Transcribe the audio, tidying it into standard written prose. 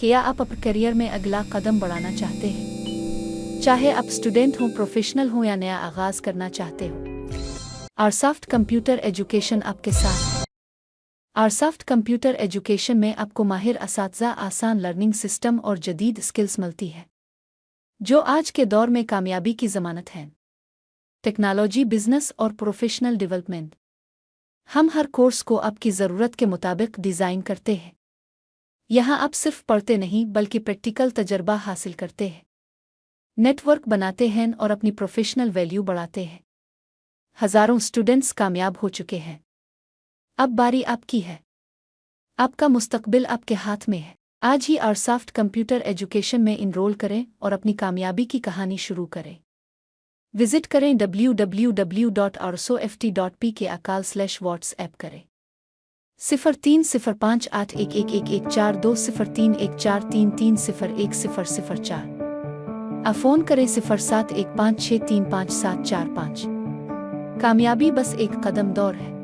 क्या आप अपने करियर में अगला कदम बढ़ाना चाहते हैं? चाहे आप स्टूडेंट हों, प्रोफेशनल हों या नया आगाज करना चाहते हो, आरसॉफ्ट कंप्यूटर एजुकेशन आपके साथ है। आरसॉफ्ट कंप्यूटर एजुकेशन में आपको माहिर असातिज़ा, आसान लर्निंग सिस्टम और जदीद स्किल्स मिलती है जो आज के दौर में कामयाबी की ज़मानत है। टेक्नोलॉजी, बिजनेस और प्रोफेशनल डेवलपमेंट, हम हर कोर्स को आपकी ज़रूरत के मुताबिक डिज़ाइन करते हैं। यहाँ आप सिर्फ पढ़ते नहीं बल्कि प्रैक्टिकल तजर्बा हासिल करते हैं, नेटवर्क बनाते हैं और अपनी प्रोफेशनल वैल्यू बढ़ाते हैं। हज़ारों स्टूडेंट्स कामयाब हो चुके हैं। अब बारी आपकी है। आपका मुस्तकबिल आपके हाथ में है। आज ही आरसॉफ्ट कंप्यूटर एजुकेशन में इनरोल करें और अपनी कामयाबी की कहानी शुरू करें। विजिट करें www.arsoft.p/WhatsApp करें 0305811142031433010004। फ़ोन करें 0715635745। कामयाबी बस एक कदम दूर है।